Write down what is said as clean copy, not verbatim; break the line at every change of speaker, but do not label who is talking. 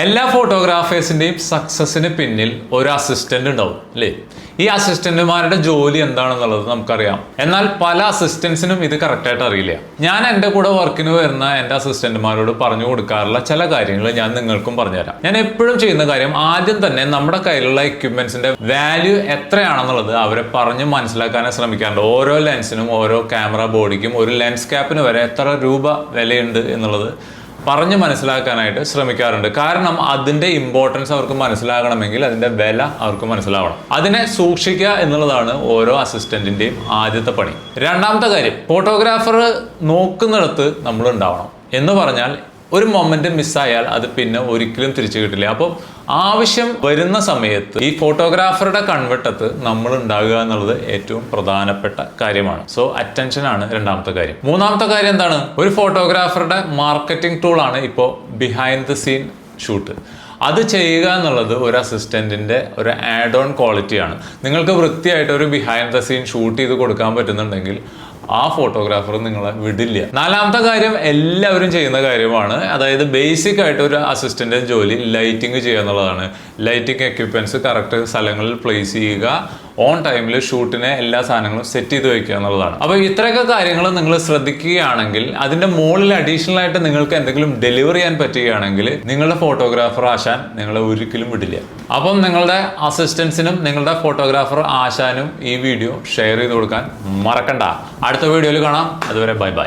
എല്ലാ ഫോട്ടോഗ്രാഫേഴ്സിന്റെയും സക്സസിന് പിന്നിൽ ഒരു അസിസ്റ്റന്റ് ഉണ്ടാവും അല്ലേ? ഈ അസിസ്റ്റന്റുമാരുടെ ജോലി എന്താണെന്നുള്ളത് നമുക്കറിയാം. എന്നാൽ പല അസിസ്റ്റൻസിനും ഇത് കറക്റ്റായിട്ട് അറിയില്ല. ഞാൻ എൻ്റെ കൂടെ വർക്കിന് വരുന്ന എൻ്റെ അസിസ്റ്റന്റുമാരോട് പറഞ്ഞു കൊടുക്കാറുള്ള ചില കാര്യങ്ങൾ ഞാൻ നിങ്ങൾക്കും പറഞ്ഞുതരാം. ഞാൻ എപ്പോഴും ചെയ്യുന്ന കാര്യം, ആദ്യം തന്നെ നമ്മുടെ കയ്യിലുള്ള എക്യുപ്മെന്റ്സിന്റെ വാല്യൂ എത്രയാണെന്നുള്ളത് അവരെ പറഞ്ഞ് മനസ്സിലാക്കാനേ ശ്രമിക്കാറുണ്ട്. ഓരോ ലെൻസിനും ഓരോ ക്യാമറ ബോഡിക്കും ഒരു ലെൻസ് ക്യാപ്പിന് വരെ എത്ര രൂപ വിലയുണ്ട് എന്നുള്ളത് പറഞ്ഞ് മനസ്സിലാക്കാനായിട്ട് ശ്രമിക്കാറുണ്ട്. കാരണം അതിന്റെ ഇമ്പോർട്ടൻസ് അവർക്ക് മനസ്സിലാകണമെങ്കിൽ അതിന്റെ വില അവർക്ക് മനസ്സിലാവണം. അതിനെ സൂക്ഷിക്കുക എന്നുള്ളതാണ് ഓരോ അസിസ്റ്റന്റിന്റെയും ആദ്യത്തെ പണി. രണ്ടാമത്തെ കാര്യം, ഫോട്ടോഗ്രാഫർ നോക്കുന്നിടത്ത് നമ്മൾ ഉണ്ടാവണം. എന്ന് പറഞ്ഞാൽ ഒരു മൊമെന്റ് മിസ്സായാൽ അത് പിന്നെ ഒരിക്കലും തിരിച്ചു കിട്ടില്ല. അപ്പോൾ ആവശ്യം വരുന്ന സമയത്ത് ഈ ഫോട്ടോഗ്രാഫറുടെ കൺവെട്ടത്ത് നമ്മൾ ഉണ്ടാകുക എന്നുള്ളത് ഏറ്റവും പ്രധാനപ്പെട്ട കാര്യമാണ്. സോ അറ്റൻഷൻ ആണ് രണ്ടാമത്തെ കാര്യം. മൂന്നാമത്തെ കാര്യം എന്താണ്? ഒരു ഫോട്ടോഗ്രാഫറുടെ മാർക്കറ്റിംഗ് ടൂളാണ് ഇപ്പോൾ ബിഹൈൻഡ് ദ സീൻ ഷൂട്ട്. അത് ചെയ്യുക എന്നുള്ളത് ഒരു അസിസ്റ്റന്റിന്റെ ഒരു ആഡ് ഓൺ ക്വാളിറ്റിയാണ്. നിങ്ങൾക്ക് വൃത്തിയായിട്ട് ഒരു ബിഹൈൻഡ് ദ സീൻ ഷൂട്ട് ചെയ്ത് കൊടുക്കാൻ പറ്റുന്നുണ്ടെങ്കിൽ ആ ഫോട്ടോഗ്രാഫർ നിങ്ങളെ വിടില്ല. നാലാമത്തെ കാര്യം എല്ലാവരും ചെയ്യുന്ന കാര്യമാണ്. അതായത് ബേസിക് ആയിട്ട് ഒരു അസിസ്റ്റന്റ് ജോലി ലൈറ്റിംഗ് ചെയ്യുക എന്നുള്ളതാണ്. ലൈറ്റിംഗ് എക്യുപ്മെന്റ്സ് കറക്റ്റ് സ്ഥലങ്ങളിൽ പ്ലേസ് ചെയ്യുക, ഓൺ ടൈമിൽ ഷൂട്ടിനെ എല്ലാ സാധനങ്ങളും സെറ്റ് ചെയ്ത് വെക്കുക എന്നുള്ളതാണ്. അപ്പോൾ ഇത്രയൊക്കെ കാര്യങ്ങൾ നിങ്ങൾ ശ്രദ്ധിക്കുകയാണെങ്കിൽ, അതിന്റെ മുകളിൽ അഡീഷണൽ ആയിട്ട് നിങ്ങൾക്ക് എന്തെങ്കിലും ഡെലിവറി ചെയ്യാൻ പറ്റുകയാണെങ്കിൽ നിങ്ങളുടെ ഫോട്ടോഗ്രാഫർ ആശാൻ നിങ്ങളെ ഒരിക്കലും വിടില്ല. അപ്പം നിങ്ങളുടെ അസിസ്റ്റൻസിനും നിങ്ങളുടെ ഫോട്ടോഗ്രാഫർ ആശാനും ഈ വീഡിയോ ഷെയർ ചെയ്ത് കൊടുക്കാൻ മറക്കണ്ട. അടുത്ത വീഡിയോയിൽ കാണാം. അതുവരെ ബൈ ബൈ.